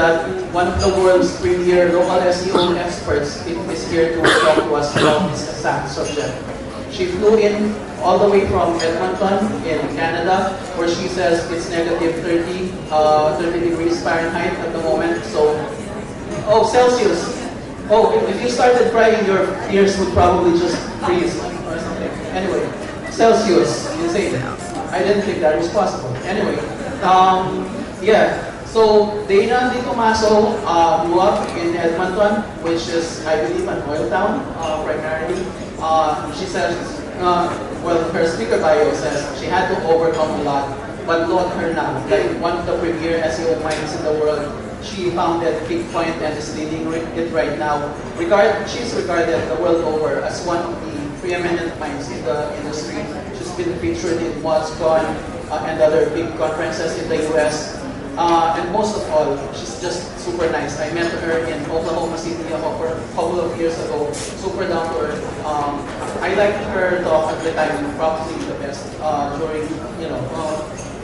that one of the world's premier local SEO experts is here to talk to us about this exact subject. She flew in all the way from Edmonton in Canada, where she says it's negative 30 degrees Fahrenheit at the moment. So, oh, Celsius. Oh, if you started crying, your ears would probably just freeze or something. Anyway, Celsius, you say that. I didn't think that was possible. Anyway, yeah. So Dana and DiTomaso grew up in Edmonton, which is, I believe, an oil town primarily. She says, well, her speaker bio says she had to overcome a lot, but look at her now, like one of the premier SEO minds in the world. She founded Peepcon and is leading it right now. She's regarded the world over as one of the preeminent minds in the industry. She's been featured in WhatCon and other big conferences in the US. And most of all, she's just super nice. I met her in Oklahoma City a couple of years ago. Super down to earth. I liked her talk at the time, probably the best during,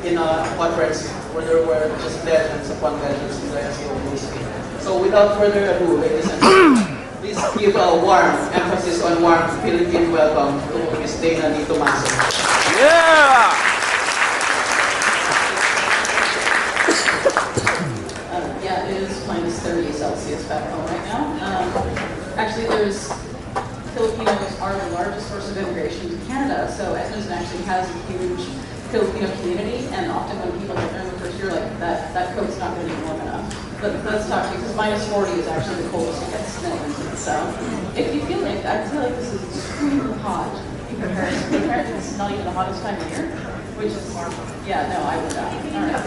in a conference where there were just legends upon legends in the SEO industry. So without further ado, ladies and gentlemen, please give a warm emphasis on warm Philippine welcome to Ms. Dana DiTomaso. Yeah! Yeah, it is minus 30 Celsius back home right now. Actually, Filipinos are the largest source of immigration to Canada, so Edmonton actually has a huge Filipino community, and often when people get there in the first year, like that coat's not going to be warm enough. But let's talk to you, because minus 40 is actually the coldest it gets in Edmonton. So if you feel like, I feel like this is extremely hot in comparison. Apparently, this is not even the hottest time of year, which is, yeah, no, I would die. All right.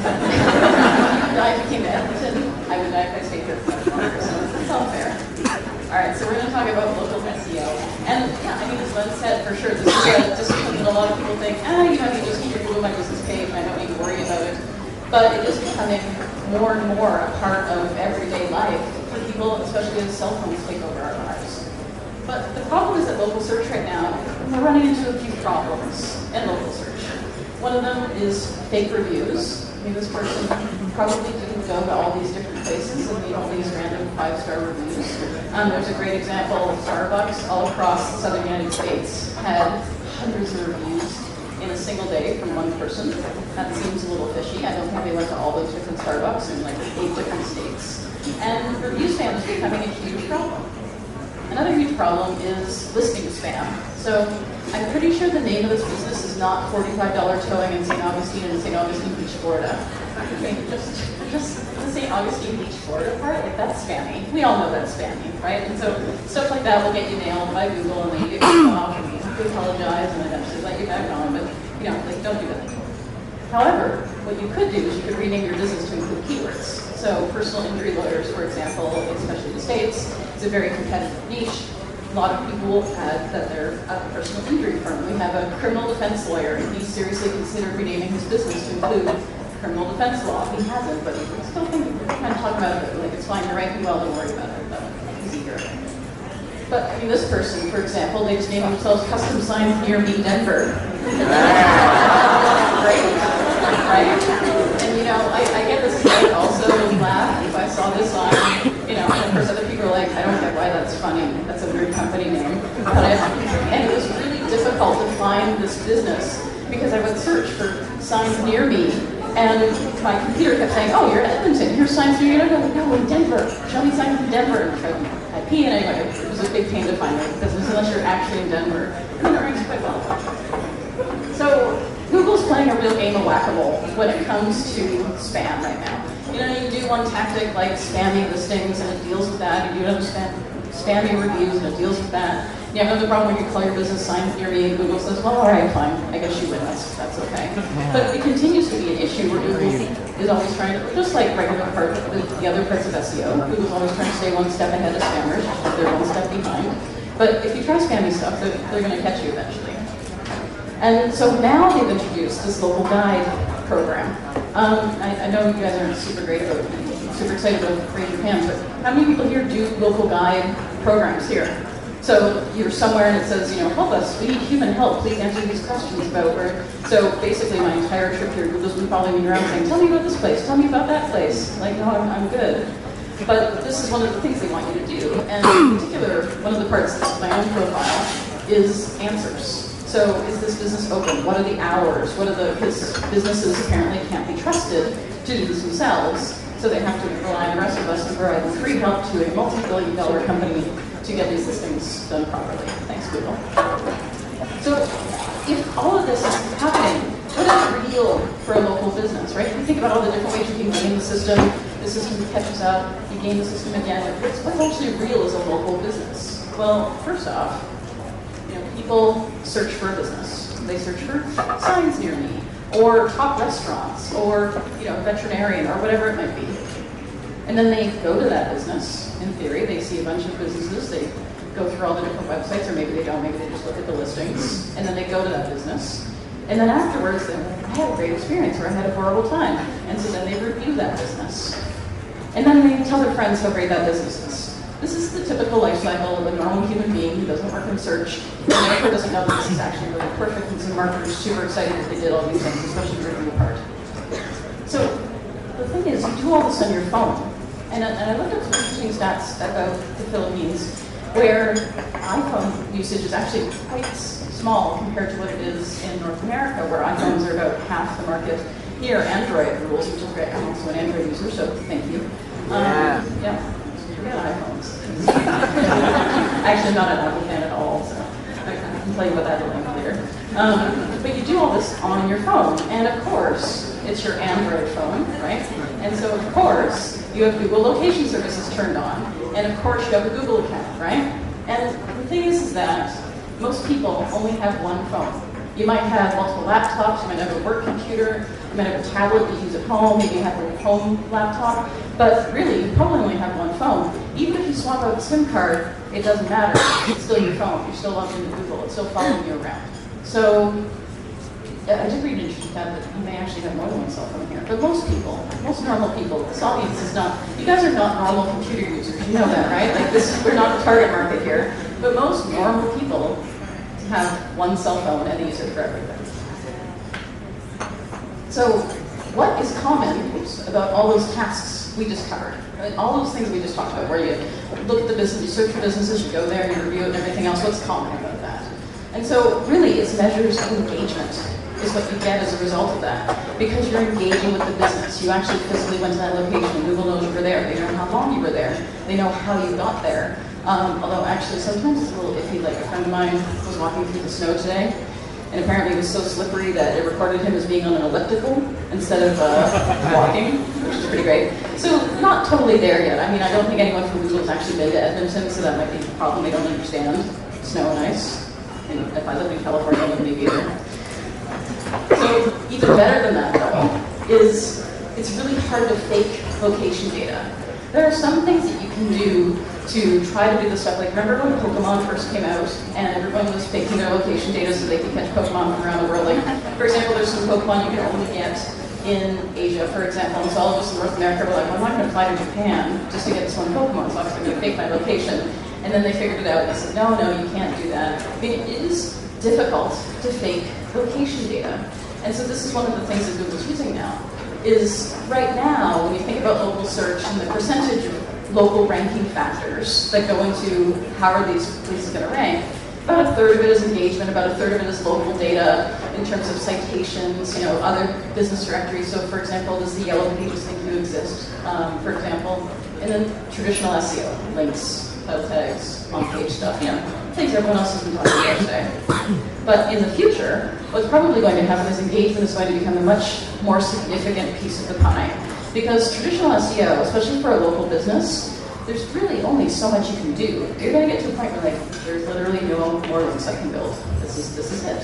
If I came to Edmonton, I would die if I stayed here for much longer, so it's all fair. All right, so we're going to talk about local SEO. And yeah, I mean, as Len said, for sure, this is a discipline that a lot of people think, you just need to Google my business page and I don't need to worry about it. But it is becoming more and more a part of everyday life for people, especially as cell phones take over our lives. But the problem is that local search right now, we're running into a few problems in local search. One of them is fake reviews. I mean, this person probably didn't go to all these different places and leave all these random 5-star reviews. There's a great example. Starbucks all across the southern United States had hundreds of reviews in a single day from one person. That seems a little fishy. I don't think they went to all those different Starbucks in like 8 different states. And review spam is becoming a huge problem. Another huge problem is listing spam. So I'm pretty sure the name of this business is not $45 Towing in St. Augustine and St. Augustine Beach, Florida. Okay, just the St. Augustine Beach, Florida part, like that's spammy. We all know that's spammy, right? And so stuff like that will get you nailed by Google and they get you off and you have to apologize and eventually let you back on, but don't do that. However, what you could do is you could rename your business to include keywords. So personal injury lawyers, for example, especially in the States, is a very competitive niche. A lot of people add that they're a personal injury firm. We have a criminal defense lawyer, and he seriously considered renaming his business to include criminal defense law. He hasn't, but he's still thinking, we're kind of talking about it, like it's fine, you're ranking well, don't worry about it, but he's eager. But I mean, this person, for example, they just named themselves Custom Signs Near Me Denver. Right? And I get this, I would also laugh if I saw this sign, and of course other people are like, I don't get why that's funny, that's a weird company name. And it was really difficult to find this business because I would search for signs near me, and my computer kept saying, oh, you're in Edmonton, here's signs near you. And I'm like, no, in Denver, show me signs in Denver. And I pee, and anyway, it was a big pain to find a business unless you're actually in Denver. And then it ranks quite well. So Google's playing a real game of whack-a-mole when it comes to spam right now. You do one tactic like spamming listings and it deals with that. You do another spamming reviews and it deals with that. You have another problem where you call your business signs near me and Google says, well, all right, fine. I guess you win. That's okay. But it continues to be an issue where Google is always trying to, just like regular part with the other parts of SEO, Google's always trying to stay one step ahead of spammers. They're one step behind. But if you try spammy stuff, they're going to catch you eventually. And so now they've introduced this local guide program. I know you guys aren't super excited about raise your hands, but how many people here do local guide programs here? So you're somewhere and it says, help us, we need human help, please answer these questions about where. So basically my entire trip here, Google's been following me around saying, tell me about this place, tell me about that place. Like, no, I'm good. But this is one of the things they want you to do. And in particular, one of the parts of my own profile is answers. So is this business open? What are the hours? What are the, because businesses apparently can't be trusted to do this themselves. So they have to rely on the rest of us to provide free help to a multi-billion-dollar company to get these systems done properly. Thanks, Google. So if all of this is happening, what is real for a local business, right? If you think about all the different ways you can game the system catches up, you game the system again. What's actually real as a local business? Well, first off, people search for a business. They search for signs near me, or top restaurants, or veterinarian, or whatever it might be. And then they go to that business. In theory, they see a bunch of businesses. They go through all the different websites, or maybe they don't. Maybe they just look at the listings, and then they go to that business. And then afterwards, they're like, I had a great experience, or I had a horrible time. And so then they review that business. And then they tell their friends how great that business is. This is the typical life cycle of a normal human being who doesn't work in search, and therefore doesn't know that this is actually really perfect, and some marketers are super excited that they did all these things, especially the review part. So the thing is, you do all this on your phone. And I looked at some interesting stats about the Philippines, where iPhone usage is actually quite small compared to what it is in North America, where iPhones are about half the market. Here, Android rules, which is great. I'm also an Android user, so thank you. Yeah. Forget iPhones. Actually, I'm not an Apple fan at all, so I can tell you about that a little later. But you do all this on your phone, and of course, it's your Android phone, right? And so, of course, you have Google location services turned on, and of course, you have a Google account, right? And the thing is that most people only have one phone. You might have multiple laptops, you might have a work computer, you might have a tablet that you use at home, maybe you have a home laptop, but really, you probably only have one phone. Even if you swap out the SIM card, it doesn't matter. It's still your phone. You're still logged into Google. It's still following you around. So I did read an interesting stat that you may actually have more than one cell phone here. But most people, most normal people, this audience is not, you guys are not normal computer users. You know that, right? Like we're not the target market here. But most normal people have one cell phone and they use it for everything. So what is common about all those tasks we just covered? Right? All those things we just talked about, where you look at the business, you search for businesses, you go there, you review it and everything else, what's common about that? And so really it's measures of engagement is what you get as a result of that. Because you're engaging with the business. You actually physically went to that location. Google knows you were there. They know how long you were there. They know how you got there. Although actually sometimes it's a little iffy. Like a friend of mine was walking through the snow today, and apparently it was so slippery that it recorded him as being on an elliptical instead of walking, which is pretty great. So not totally there yet. I mean, I don't think anyone from Google has actually been to Edmonton, so that might be a problem. They don't understand snow and ice. And if I lived in California, I wouldn't be either. So even better than that, though, is it's really hard to fake location data. There are some things that you can do to try to do the stuff, like remember when Pokemon first came out and everyone was faking their location data so they could catch Pokemon from around the world? Like, for example, there's some Pokemon you can only get in Asia, for example, and so all of us in North America were like, well, I'm not going to fly to Japan just to get this one Pokemon, so I'm just going to fake my location. And then they figured it out and they said, no, you can't do that. I mean, it is difficult to fake location data. And so this is one of the things that Google's using now, is right now, when you think about local search and the percentage of local ranking factors that go into how are these places going to rank, about a third of it is engagement, about a third of it is local data in terms of citations, other business directories. So for example, does the Yellow Pages think you exist, for example? And then traditional SEO, links, title tags, on-page stuff, things everyone else has been talking about today. But in the future, what's probably going to happen is engagement is going to become a much more significant piece of the pie. Because traditional SEO, especially for a local business, there's really only so much you can do. You're going to get to a point where there's literally no more links I can build. This is it.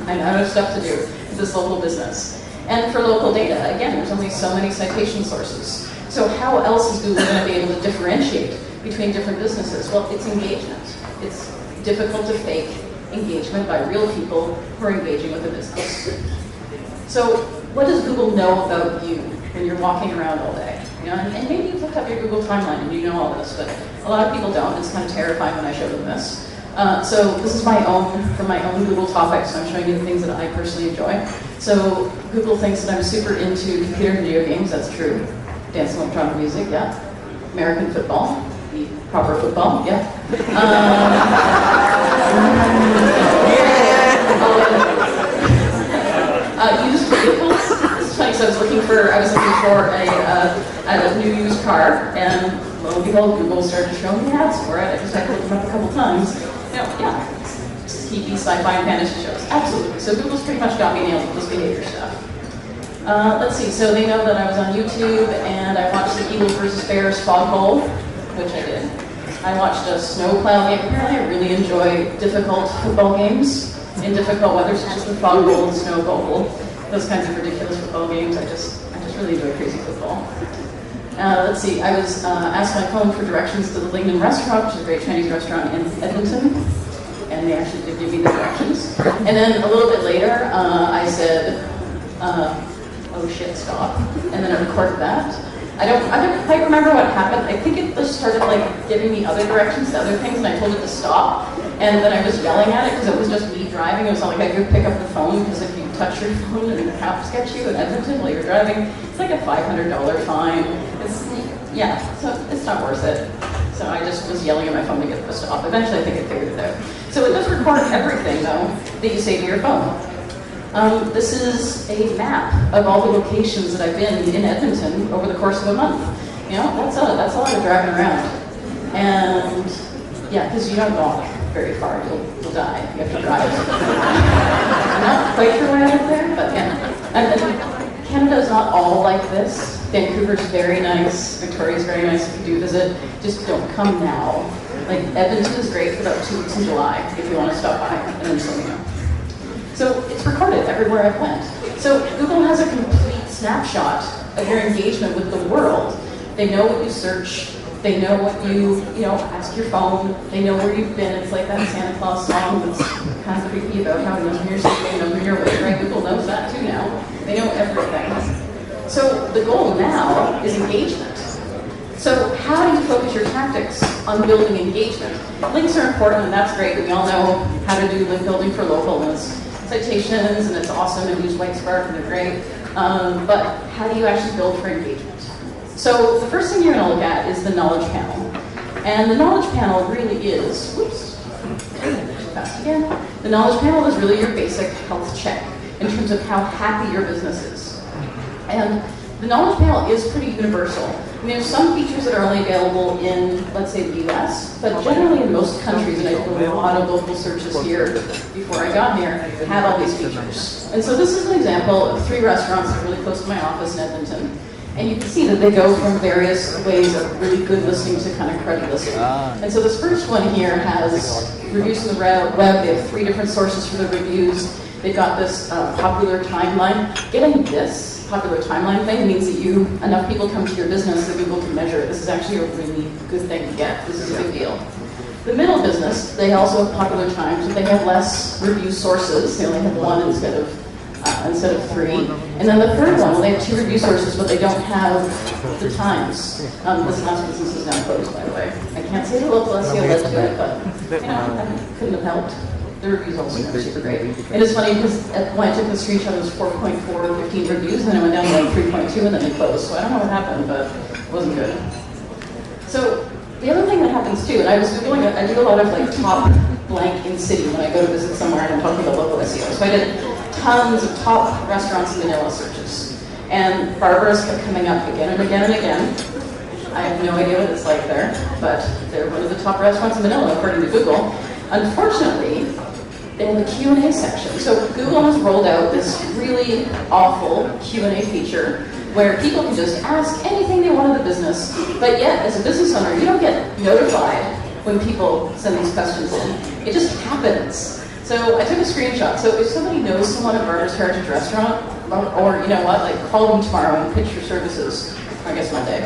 I have stuff to do with this local business. And for local data, again, there's only so many citation sources. So how else is Google going to be able to differentiate between different businesses? Well, it's engagement. It's difficult to fake engagement by real people who are engaging with a business. So what does Google know about you when you're walking around all day? And maybe you've looked up your Google timeline and you know all this, but a lot of people don't. It's kind of terrifying when I show them this. So this is from my own Google topics, so I'm showing you the things that I personally enjoy. So Google thinks that I'm super into computer and video games. That's true. Dance and electronic music, yeah. American football, the proper football, yeah. Used vehicles. It's funny, so I was looking for a new used car, and lo and behold, Google started showing me ads for it. I just had to look them up a couple times. Yeah, TV, sci-fi, and fantasy shows. Absolutely. So Google's pretty much got me nailed with this behavior stuff. Let's see, so they know that I was on YouTube, and I watched the Eagles versus Bears fog bowl, which I did. I watched a snowplow game. Apparently I really enjoy difficult football games in difficult weather, such as the fog bowl and snow bowl. Those kinds of ridiculous football games. I just really enjoy crazy football. Let's see, I was asked my phone for directions to the Lingnan restaurant, which is a great Chinese restaurant in Edmonton. And they actually did give me the directions. And then a little bit later, I said, oh shit, stop. And then I recorded that. I don't quite remember what happened. I think it just started like giving me other directions to other things, and I told it to stop. And then I was yelling at it because it was just me driving. It was not like I could pick up the phone, because if you touch your phone and the cops get you in Edmonton while you're driving, it's like a $500 fine. So it's not worth it. So I just was yelling at my phone to get it to stop. Eventually I think it figured it out. So it does record everything though that you say to your phone. This is a map of all the locations that I've been in Edmonton over the course of a month. You know, that's a lot of driving around. And yeah, because you don't walk very far, you'll die. You have to drive. I'm not quite sure why I live there, but yeah. And Canada's not all like this. Vancouver's very nice, Victoria's very nice if you do visit. Just don't come now. Like, Edmonton is great for about 2 weeks in July if you want to stop by, and then just let me know. So it's recorded everywhere I've went. So Google has a complete snapshot of your engagement with the world. They know what you search. They know what you ask your phone. They know where you've been. It's like that Santa Claus song that's kind of creepy about how knows your sleeping, knows your way, right? Google knows that too now. They know everything. So the goal now is engagement. So how do you focus your tactics on building engagement? Links are important, and that's great. We all know how to do link building for local, and it's citations, and it's awesome, and use Whitespark, and they're great. But how do you actually build for engagement? So the first thing you're going to look at is the knowledge panel. And the knowledge panel really is, fast again. The knowledge panel is really your basic health check in terms of how happy your business is. And the knowledge panel is pretty universal. I mean, there's some features that are only available in, let's say, the US, but generally in most countries, and I did a lot of local searches here before I got here, have all these features. And so this is an example of 3 restaurants that are really close to my office in Edmonton. And you can see that they go from various ways of really good listing to kind of cruddy listing. And so this first one here has reviews from the web. They have 3 different sources for the reviews. They've got this popular timeline. Getting this popular timeline thing means that enough people come to your business that Google can measure it. This is actually a really good thing to get. This is a big deal. The middle business, they also have popular times, but they have less review sources. They only have 1 instead of 3. And then the third one, well, they have 2 review sources, but they don't have the times. This last business is now closed, by the way. I can't say the local SEO led to it, but I couldn't have helped. The reviews also are super great. It is funny because when I took the screenshot, it was 4.4, 15 reviews, and then it went down to like 3.2, and then it closed. So I don't know what happened, but it wasn't good. So the other thing that happens too, and I was Googling, I do a lot of like top blank in city when I go to visit somewhere and I'm talking about local SEO. So I did tons of top restaurants in Manila searches. And Barbara's kept coming up again and again and again. I have no idea what it's like there, but they're one of the top restaurants in Manila according to Google. Unfortunately, they have a Q&A section. So Google has rolled out this really awful Q&A feature where people can just ask anything they want of the business, but yet, as a business owner, you don't get notified when people send these questions in. It just happens. So I took a screenshot. So if somebody knows someone at Barbara's Heritage Restaurant, or you know what, like call them tomorrow and pitch your services, I guess Monday,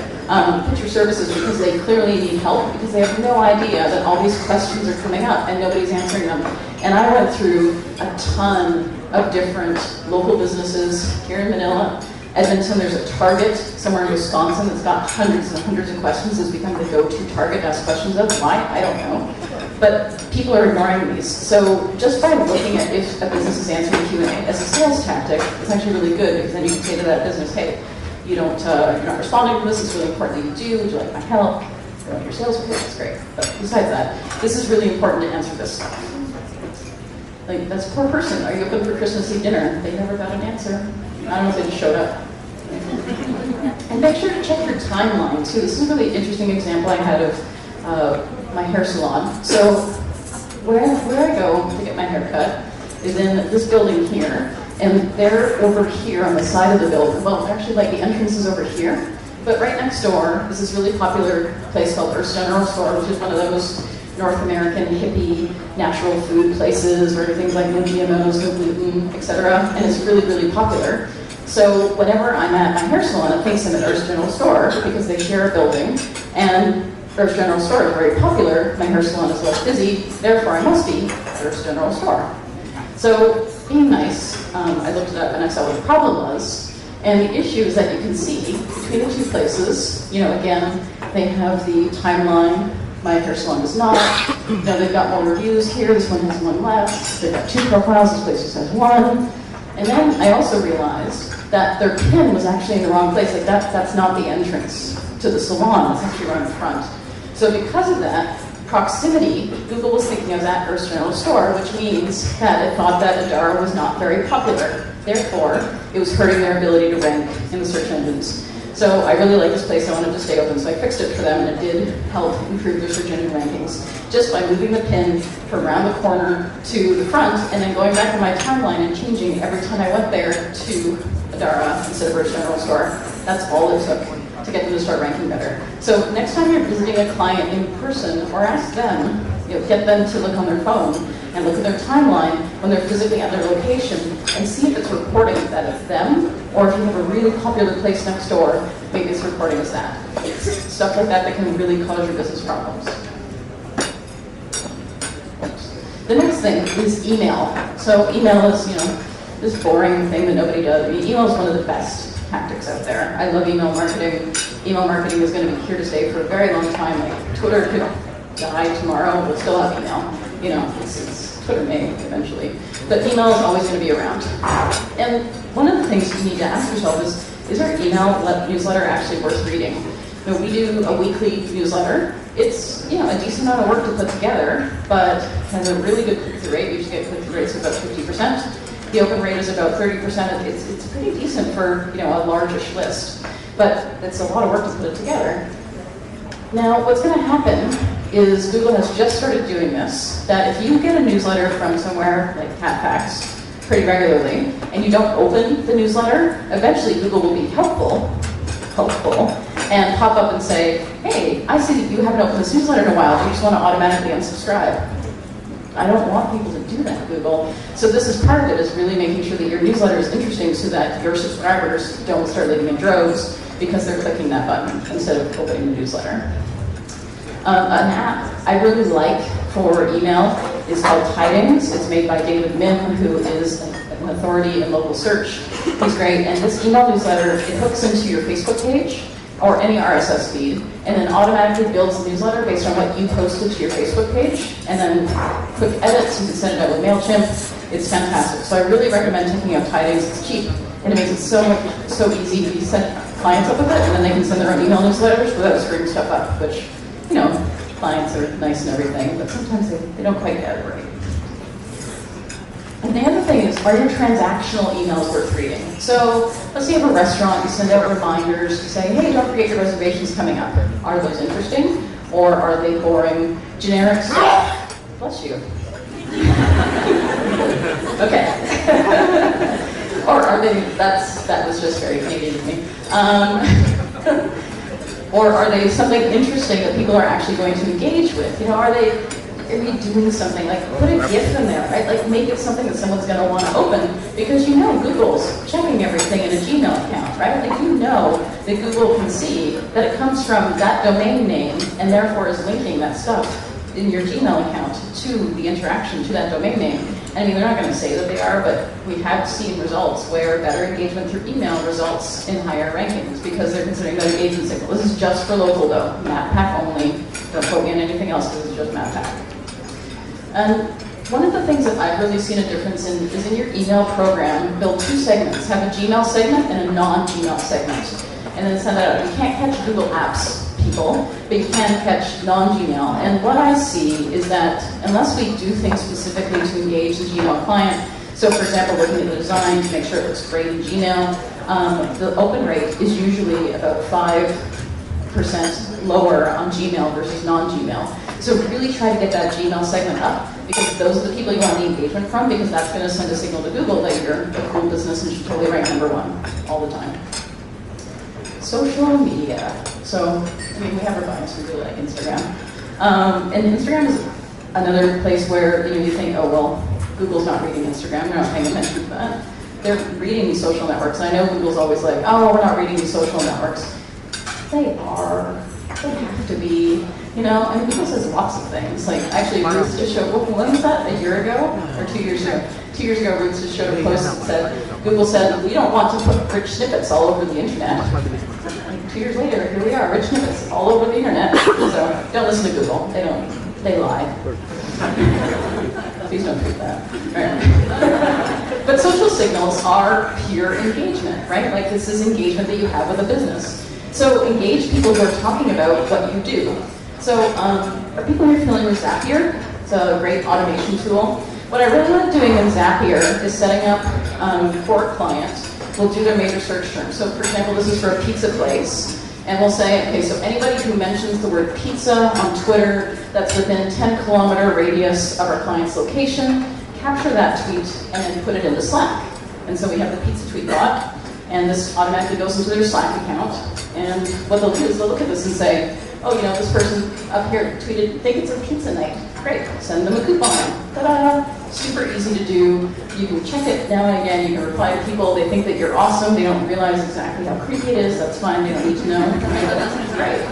pitch your services because they clearly need help because they have no idea that all these questions are coming up and nobody's answering them. And I went through a ton of different local businesses here in Manila. Edmonton, there's a Target somewhere in Wisconsin that's got hundreds and hundreds of questions. It's become the go-to Target to ask questions of. Why? I don't know. But people are ignoring these. So just by looking at if a business is answering Q&A as a sales tactic, it's actually really good because then you can say to that business, hey, you're not responding to this, it's really important that you do, would you like my help? You want your sales pitch, that's great. But besides that, this is really important to answer this stuff. Like, that's a poor person, are you open for Christmas Eve dinner? They never got an answer. I don't know if they just showed up. And make sure to check your timeline too. This is a really interesting example I had of my hair salon. So where I go to get my hair cut is in this building here, and they're over here on the side of the building. Well, actually, like the entrance is over here, but right next door is this really popular place called Earth's General Store, which is one of those North American hippie natural food places where everything's like no GMOs, no gluten, etc. And it's really, really popular. So whenever I'm at my hair salon, it thinks I'm at Earth's General Store because they share a building, and Earth's General Store is very popular. My hair salon is less busy, therefore I must be Earth's General Store. So being nice, I looked it up and I saw what the problem was. And the issue is that you can see between the two places, again, they have the timeline. My hair salon does not. They've got more reviews here. This one has one less. They've got 2 profiles. This place just has 1. And then I also realized that their pin was actually in the wrong place. Like that's not the entrance to the salon. It's actually right in front. So because of that proximity, Google was thinking I was at Earth's General Store, which means that it thought that Adara was not very popular. Therefore, it was hurting their ability to rank in the search engines. So I really like this place. I wanted to stay open, so I fixed it for them, and it did help improve their search engine rankings just by moving the pin from around the corner to the front, and then going back to my timeline and changing every time I went there to Adara instead of Earth's General Store. That's all it took to get them to start ranking better. So next time you're visiting a client in person, or ask them, get them to look on their phone and look at their timeline when they're physically at their location and see if it's reporting that it's them, or if you have a really popular place next door, maybe it's reporting as that. It's stuff like that can really cause your business problems. The next thing is email. So email is, this boring thing that nobody does. I mean, email is one of the best tactics out there. I love email marketing. Email marketing is going to be here to stay for a very long time. Like Twitter could die tomorrow, but still have email. It's Twitter may eventually. But email is always going to be around. And one of the things you need to ask yourself is our email newsletter actually worth reading? We do a weekly newsletter. It's a decent amount of work to put together, but has a really good click-through rate. We usually get click-through rates of about 50%. The open rate is about 30%. It's pretty decent for a largish list, but it's a lot of work to put it together. Now, what's going to happen is Google has just started doing this, that if you get a newsletter from somewhere like CatFacts pretty regularly, and you don't open the newsletter, eventually Google will be helpful, and pop up and say, hey, I see that you haven't opened this newsletter in a while, do you just want to automatically unsubscribe? I don't want people to do that, Google. So this is part of it, is really making sure that your newsletter is interesting so that your subscribers don't start leaving in droves because they're clicking that button instead of opening the newsletter. An app I really like for email is called Tidings. It's made by David Min, who is an authority in local search. He's great. And this email newsletter, it hooks into your Facebook page or any RSS feed, and then automatically builds the newsletter based on what you posted to your Facebook page, and then quick edits. You can send it out with MailChimp. It's fantastic. So I really recommend taking up Tidings. It's cheap, and it makes it so easy to set clients up with it, and then they can send their own email newsletters without screwing stuff up, which, clients are nice and everything, but sometimes they don't quite get it right. And the other thing is, are your transactional emails worth reading? So let's say you have a restaurant, you send out reminders to say, hey, don't forget your reservation's coming up. Are those interesting? Or are they boring, generic stuff? Bless you. Okay. Or are they, that was just very Canadian of me. Or are they something interesting that people are actually going to engage with? Are you doing something, like put a GIF in there, right? Like make it something that someone's going to want to open, because Google's checking everything in a Gmail account, right? Like that Google can see that it comes from that domain name and therefore is linking that stuff in your Gmail account to the interaction to that domain name. I mean, they're not going to say that they are, but we have seen results where better engagement through email results in higher rankings because they're considering that engagement signal. This is just for local though, MapPack only. Don't quote me on anything else because it's just MapPack. And one of the things that I've really seen a difference in is in your email program, build 2 segments. Have a Gmail segment and a non-Gmail segment. and then send that out. You can't catch Google Apps people, but you can catch non-Gmail. And what I see is that unless we do things specifically to engage the Gmail client, so for example, looking at the design to make sure it looks great in Gmail, the open rate is usually about 5% lower on Gmail versus non-Gmail. So really try to get that Gmail segment up, because those are the people you want the engagement from, because that's going to send a signal to Google that you're a cool business and should totally rank #1 all the time. Social media. So, I mean, we have our bias, we really like Instagram. And Instagram is another place where you think, oh, well, Google's not reading Instagram, they're not paying attention to that. They're reading these social networks. And I know Google's always like, oh, we're not reading these social networks. They are. They have to be. You know, I mean, Google says lots of things. Like, actually, Ruth just showed, when was that, a year ago? Or 2 years ago? 2 years ago, Ruth just showed a post that said, Google said, we don't want to put rich snippets all over the internet. Like, 2 years later, here we are, rich snippets all over the internet. So, don't listen to Google. They lie. Please don't tweet that. Right. But social signals are pure engagement, right? Like, this is engagement that you have with a business. So engage people who are talking about what you do. So are people here familiar with Zapier? It's a great automation tool. What I really like doing in Zapier is setting up for a client. We'll do their major search terms. So for example, this is for a pizza place. And we'll say, okay, so anybody who mentions the word pizza on Twitter that's within 10-kilometer radius of our client's location, capture that tweet and then put it into Slack. And so we have the pizza tweet bot, and this automatically goes into their Slack account. And what they'll do is they'll look at this and say, oh, you know, this person up here tweeted, think it's a pizza night. Great, send them a coupon. Ta-da! Super easy to do. You can check it now and again. You can reply to people. They think that you're awesome. They don't realize exactly how creepy it is. That's fine. They don't need to know. That's great.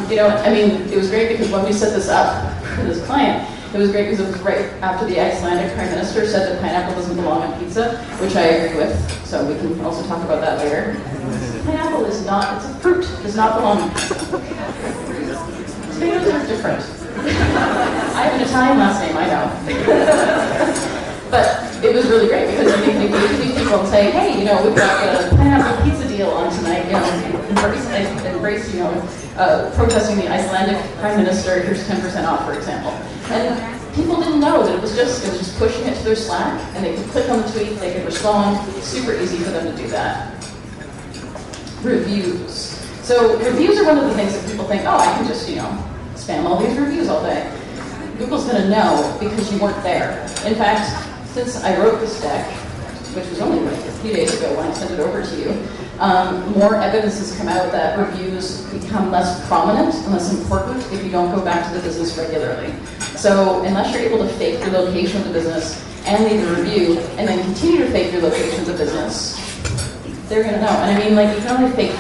You know, I mean, it was great because when we set this up for this client, it was great because it was right after the Icelandic Prime Minister said that pineapple doesn't belong on pizza, which I agree with. So we can also talk about that later. Pineapple is not, it's a fruit, does not belong on pizza. Tomatoes are different. I have an Italian last name, I know. But it was really great because I think they go to these people and say, hey, you know, we've got a pineapple pizza deal on tonight, you know, embrace you know, protesting the Icelandic Prime Minister, here's 10% off, for example. And people didn't know that it was just pushing it to their Slack, and they could click on the tweet, they could respond. Super easy for them to do that. Reviews. So reviews are one of the things that people think, oh, I can just, you know, spam all these reviews all day. Google's going to know because you weren't there. In fact, since I wrote this deck, which was only like a few days ago when I sent it over to you, more evidence has come out that reviews become less prominent and less important if you don't go back to the business regularly. So unless you're able to fake your location of the business and leave a review, and then continue to fake your location of the business, they're going to know. And I mean, like, you can only fake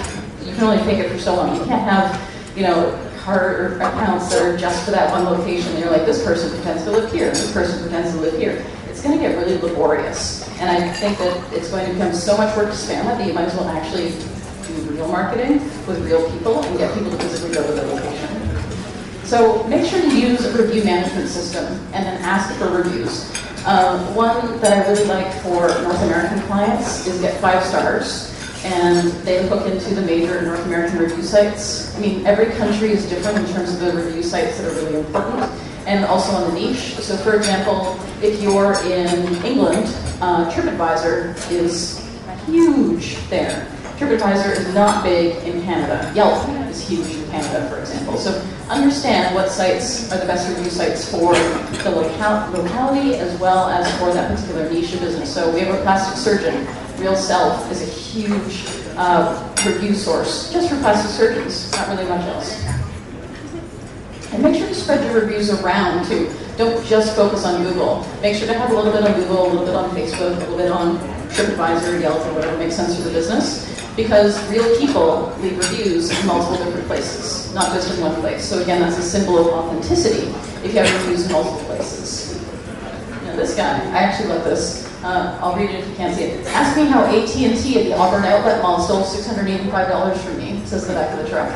it for so long. You can't have, you know, card accounts that are just for that one location. And you're like, this person pretends to live here, this person pretends to live here. It's going to get really laborious. And I think that it's going to become so much work to spam it that you might as well actually do real marketing with real people and get people to physically go to their location. So make sure to use a review management system and then ask for reviews. One that I really like for North American clients is get 5 stars. And they hook into the major North American review sites. I mean, every country is different in terms of the review sites that are really important, and also on the niche. So for example, if you're in England, TripAdvisor is huge there. TripAdvisor is not big in Canada. Yelp is huge in Canada, for example. So understand what sites are the best review sites for the locality as well as for that particular niche of business. So we have a plastic surgeon. Real Self is a huge review source just for plastic surgeons, not really much else. And make sure to spread your reviews around too. Don't just focus on Google. Make sure to have a little bit on Google, a little bit on Facebook, a little bit on TripAdvisor, Yelp, or whatever makes sense for the business. Because real people leave reviews in multiple different places, not just in one place. So again, that's a symbol of authenticity if you have reviews in multiple places. Now this guy, I actually love this. I'll read it if you can't see it. Ask me how AT&T at the Auburn Outlet Mall stole $685 from me, says the back of the truck.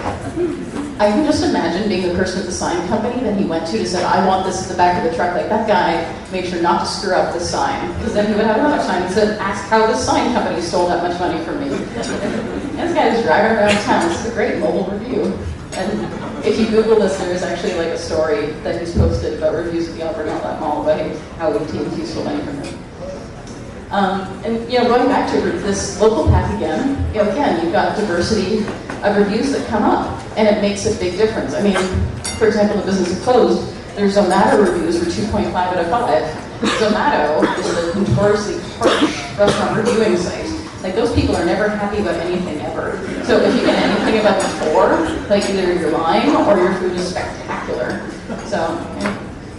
I can just imagine being the person at the sign company that he went to said, I want this at the back of the truck. Like, that guy made sure not to screw up this sign. Because then he would have another sign that said, ask how the sign company stole that much money from me. This guy is driving around town. This is a great mobile review. And if you Google this, there's actually like a story that he's posted about reviews at the Alberta Outlet Mall about how he obtains useful money from them. And going back to this local pack again, again, you've got diversity of reviews that come up, and it makes a big difference. I mean, for example, the business is closed. There's Zomato reviews for 2.5 out of 5. Zomato is a notoriously harsh restaurant reviewing site. Like, those people are never happy about anything ever. So if you get anything about the 4, like either you're lying or your food is spectacular. So,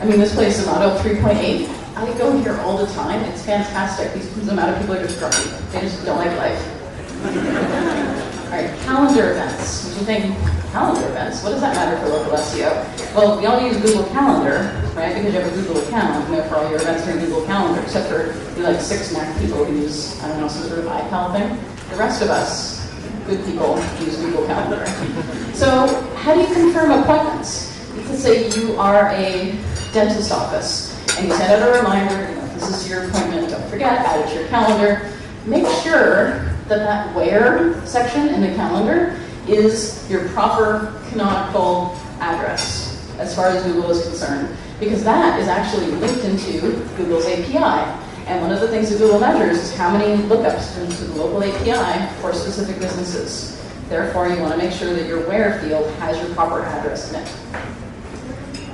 I mean, this place, Zomato 3.8, I go here all the time. It's fantastic. These Zomato people are just grumpy. They just don't like life. All right, calendar events. What do you think? Calendar events? What does that matter for local SEO? Well, we all use Google Calendar, right? Because you have a Google account, and therefore all your events are in Google Calendar, except for like 6 Mac people who use, I don't know, some sort of iCal thing. The rest of us, good people, use Google Calendar. So how do you confirm appointments? You could say you are a dentist office, and you send out a reminder, this is your appointment, don't forget, add it to your calendar. Make sure that where section in the calendar is your proper canonical address as far as Google is concerned, because that is actually linked into Google's API. And one of the things that Google measures is how many lookups into the local API for specific businesses. Therefore, you want to make sure that your where field has your proper address in it.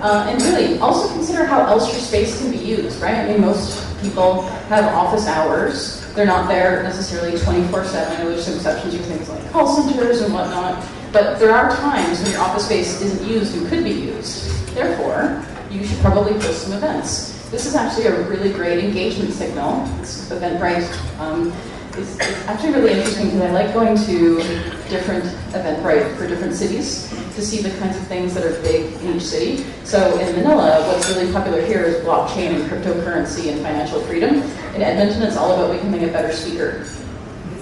And really, also consider how else your space can be used, right? I mean, most people have office hours. They're not there necessarily 24/7. I know there's some exceptions for things like call centers and whatnot, but there are times when your office space isn't used and could be used. Therefore, you should probably post some events. This is actually a really great engagement signal. This Eventbrite is actually really interesting because I like going to different Eventbrite for different cities to see the kinds of things that are big in each city. So in Manila, what's really popular here is blockchain and cryptocurrency and financial freedom. In Edmonton, it's all about becoming a better speaker.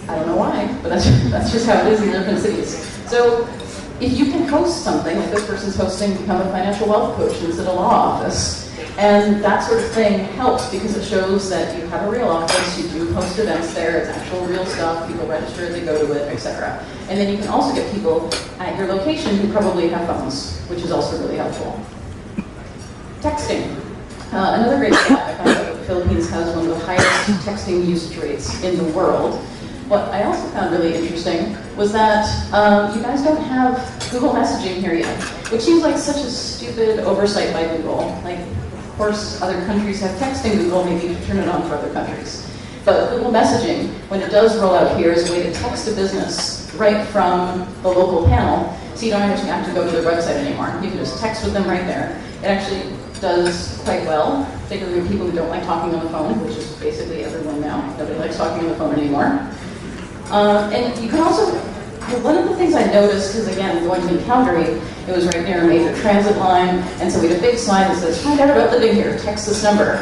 I don't know why, but that's just how it is in different cities. So if you can host something, like this person's hosting Become a Financial Wealth Coach, and it's at a law office, and that sort of thing helps because it shows that you have a real office, you do host events there, it's actual real stuff, people register, they go to it, etc. And then you can also get people at your location who probably have phones, which is also really helpful. Texting. Another great stat, I found out that the Philippines has one of the highest texting usage rates in the world. What I also found really interesting was that you guys don't have Google messaging here yet, which seems like such a stupid oversight by Google. Like, of course, other countries have texting Google, maybe you should turn it on for other countries. But Google messaging, when it does roll out here, is a way to text a business right from the local panel, so you don't actually have to go to their website anymore. You can just text with them right there. It actually does quite well, particularly with people who don't like talking on the phone, which is basically everyone now. Nobody likes talking on the phone anymore. And you can also, one of the things I noticed, because again, going to Calgary, it was right near a major transit line, and so we had a big sign that says, find out about living here, text this number.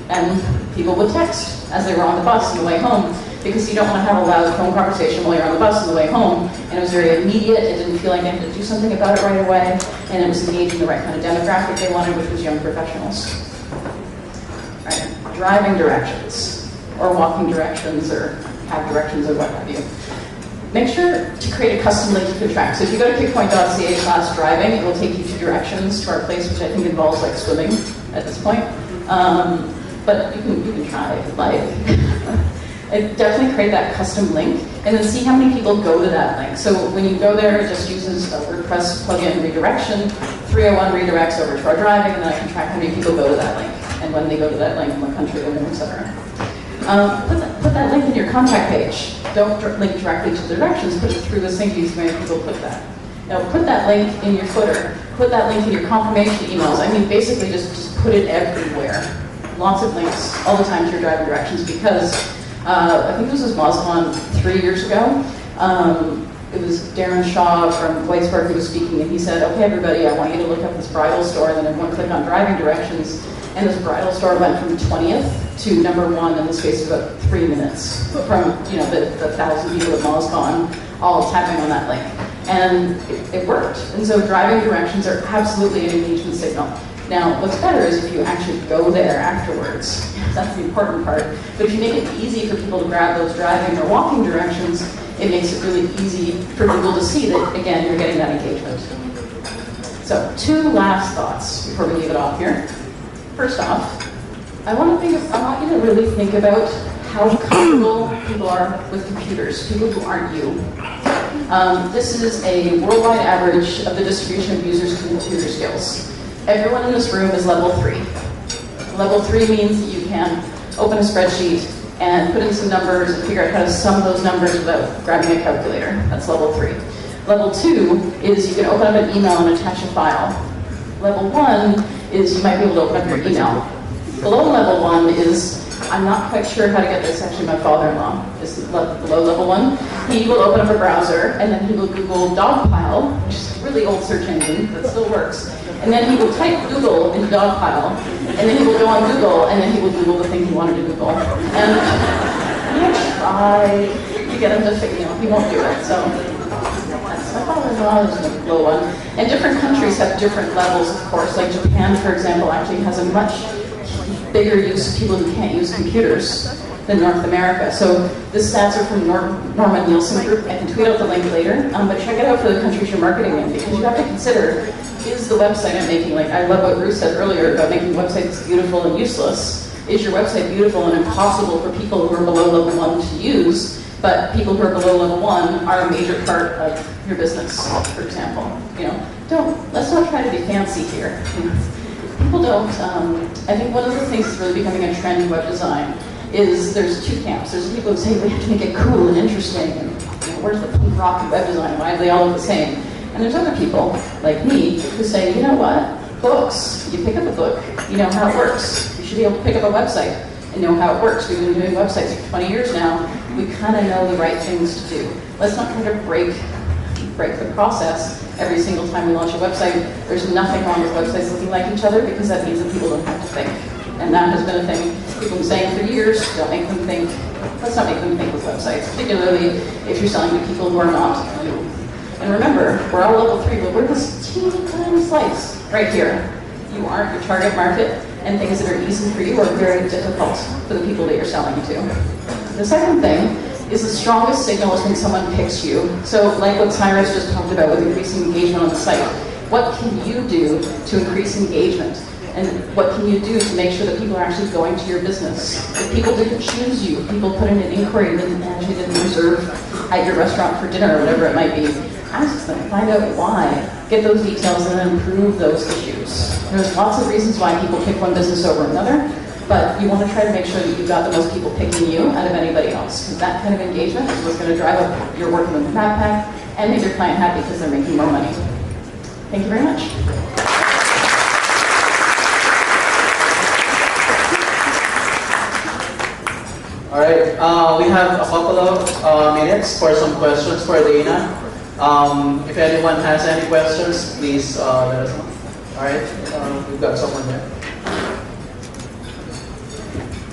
And people would text as they were on the bus on the way home, because you don't want to have a loud phone conversation while you're on the bus on the way home. And it was very immediate, it didn't feel like I had to do something about it right away, and it was engaging the right kind of demographic they wanted, which was young professionals. All right, driving directions, or walking directions, or have directions, or what have you. Make sure to create a custom link you can track. So if you go to kickpoint.ca/driving, it will take you to directions to our place, which I think involves like swimming at this point. But you can try if you'd like. And definitely create that custom link, and then see how many people go to that link. So when you go there, it just uses a WordPress plugin redirection, 301 redirects over to our driving, and then I can track how many people go to that link, and when they go to that link, what country they're in, etc. Put that link in your contact page. Don't link directly to the directions, put it through the link, use many people put that. Now put that link in your footer, put that link in your confirmation emails. I mean, basically just put it everywhere. Lots of links all the time to your driving directions, because I think this was Mazatlan 3 years ago. It was Darren Shaw from Whitesburg who was speaking, and he said, okay, everybody, I want you to look up this bridal store, and then everyone clicked on driving directions, and this bridal store went from 20th to #1 in the space of about 3 minutes from, the 1,000 people at Mazatlan all tapping on that link. And it worked. And so driving directions are absolutely an engagement signal. Now, what's better is if you actually go there afterwards. That's the important part. But if you make it easy for people to grab those driving or walking directions, it makes it really easy for Google to see that, again, you're getting that engagement. So, 2 last thoughts before we leave it off here. First off, I want you to really think about how comfortable people are with computers, people who aren't you. This is a worldwide average of the distribution of users' computer skills. Everyone in this room is level 3. Level 3 means that you can open a spreadsheet and put in some numbers and figure out how to sum those numbers without grabbing a calculator. That's level 3. Level 2 is you can open up an email and attach a file. Level 1 is you might be able to open up your email. Below level 1 is, I'm not quite sure how to get this, actually my father-in-law is below level 1. He will open up a browser and then he will Google dogpile, which is a really old search engine that still works. And then he will type Google into dogpile, and then he will go on Google, and then he will Google the thing he wanted to Google. And I try to get him to figure, he won't do it, so. My father-in-law is the low one. And different countries have different levels, of course. Like Japan, for example, actually has a much bigger use of people who can't use computers than North America. So the stats are from Norman Nielsen Group. I can tweet out the link later, but check it out for the countries you're marketing in, because you have to consider, is the website I'm making, like I love what Ruth said earlier about making websites beautiful and useless. Is your website beautiful and impossible for people who are below level 1 to use, but people who are below level 1 are a major part of your business, for example? Let's not try to be fancy here. People don't, I think one of the things that's really becoming a trend in web design is there's 2 camps. There's people who say we have to make it cool and interesting, and where's the punk rock in web design? Why do they all look the same? And there's other people, like me, who say, you know what? Books. You pick up a book, you know how it works. You should be able to pick up a website and know how it works. We've been doing websites for 20 years now. We kind of know the right things to do. Let's not try to break the process every single time we launch a website. There's nothing wrong with websites looking like each other, because that means that people don't have to think. And that has been a thing people have been saying for years. Don't make them think. Let's not make them think with websites, particularly if you're selling to people who are not you. And remember, we're all level 3, but we're this teeny tiny slice right here. You aren't your target market, and things that are easy for you are very difficult for the people that you're selling to. The second thing is the strongest signal is when someone picks you. So like what Cyrus just talked about with increasing engagement on the site, what can you do to increase engagement? And what can you do to make sure that people are actually going to your business? If people didn't choose you, people put in an inquiry and actually didn't reserve at your restaurant for dinner or whatever it might be, ask them, find out why, get those details, and then improve those issues. There's lots of reasons why people pick one business over another, but you want to try to make sure that you've got the most people picking you out of anybody else, because that kind of engagement is what's going to drive up your working with the backpack and make your client happy because they're making more money. Thank you very much. All right, we have a couple of minutes for some questions for Dana. If anyone has any questions, please let us know. All right, we've got someone there.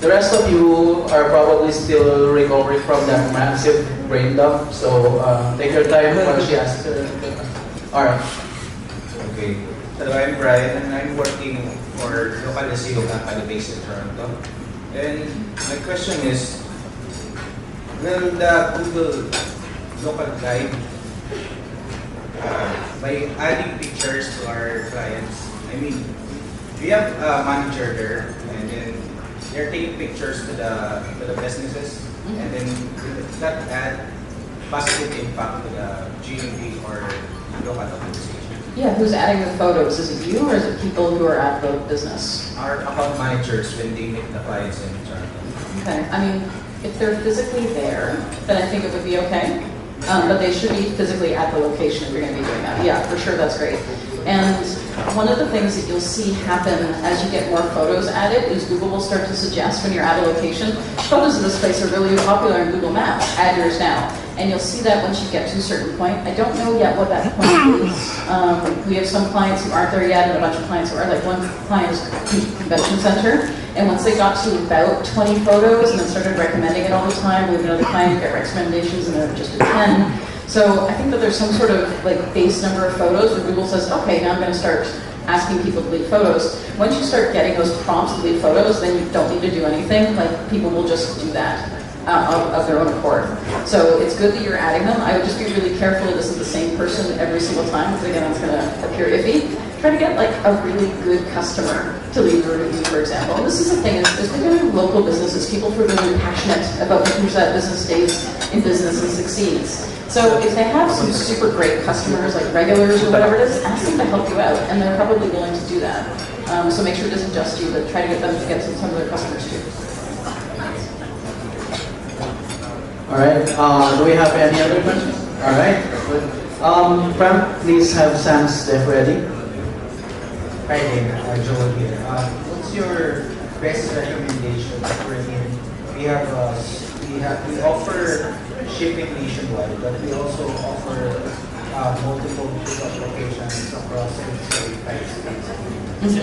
The rest of you are probably still recovering from that massive brain dump, so take your time while she asks her. All right. Okay. Hello, I'm Brian, and I'm working for local SEO company based in Toronto. And my question is, will the Google local guide, by adding pictures to our clients, I mean, we have a manager there, and then they're taking pictures to the businesses, and then will that add positive impact to the GMV or local organization? Yeah, who's adding the photos? Is it you or is it people who are at the business? Our account managers, when they meet the clients in Toronto. Okay, I mean, if they're physically there, then I think it would be okay. But they should be physically at the location if you're going to be doing that. Yeah, for sure, that's great. And one of the things that you'll see happen as you get more photos added is Google will start to suggest when you're at a location, photos of this place are really popular in Google Maps, add yours now. And you'll see that once you get to a certain point. I don't know yet what that point is. We have some clients who aren't there yet and a bunch of clients who are. Like one client is convention center, and once they got to about 20 photos and then started recommending it all the time, we have another client who got recommendations and they're just at 10. So I think that there's some sort of like base number of photos where Google says, okay, now I'm going to start asking people to leave photos. Once you start getting those prompts to leave photos, then you don't need to do anything. Like, people will just do that of their own accord. So it's good that you're adding them. I would just be really careful that this is the same person every single time, because again, it's going to appear iffy. Try to get like a really good customer to leave a review, for example. And this is the thing, is particularly local businesses, people who are really passionate about making sure that business stays in business and succeeds. So if they have some super great customers, like regulars or whatever it is, ask them to help you out, and they're probably willing to do that. So make sure it isn't just you, but try to get them to get some of their customers too. All right. Do we have any other questions? All right. Frank, please have Sam's step ready. Hi there, Joel here. What's your best recommendation for in? We offer shipping nationwide, but we also offer multiple pickup locations across 35 states. So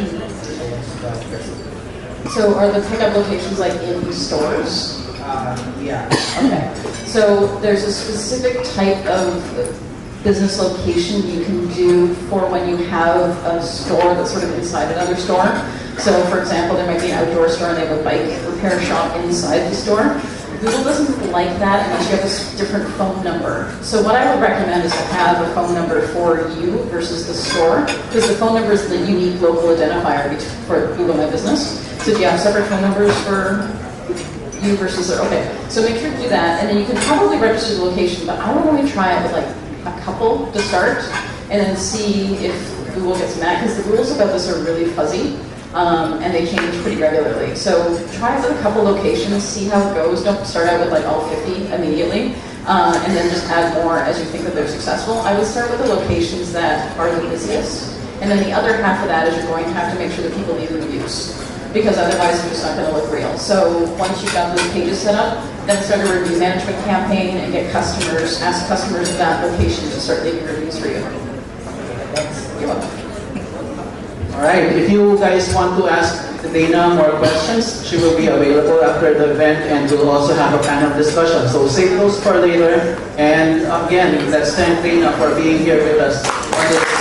what's the best? So are the pickup locations like in stores? Yeah. Okay. So there's a specific type of business location you can do for when you have a store that's sort of inside another store. So for example, there might be an outdoor store and they have a bike repair shop inside the store. Google doesn't like that unless you have a different phone number. So what I would recommend is to have a phone number for you versus the store, because the phone number is the unique local identifier for Google My Business. So do you have separate phone numbers for you versus the, okay. So make sure to do that, and then you can probably register the location, but I would only try it with like a couple to start, and then see if Google gets mad, because the rules about this are really fuzzy, and they change pretty regularly. So try it with a couple locations, see how it goes. Don't start out with like all 50 immediately, and then just add more as you think that they're successful. I would start with the locations that are the busiest, and then the other half of that is you're going to have to make sure that people leave reviews, because otherwise it's just not going to look real. So once you've got those pages set up, then start a review management campaign and get customers, ask customers of that location to start leaving reviews for you. You're welcome. All right. If you guys want to ask Dana more questions, she will be available after the event, and we'll also have a panel discussion. So save those for later. And again, let's thank Dana for being here with us on this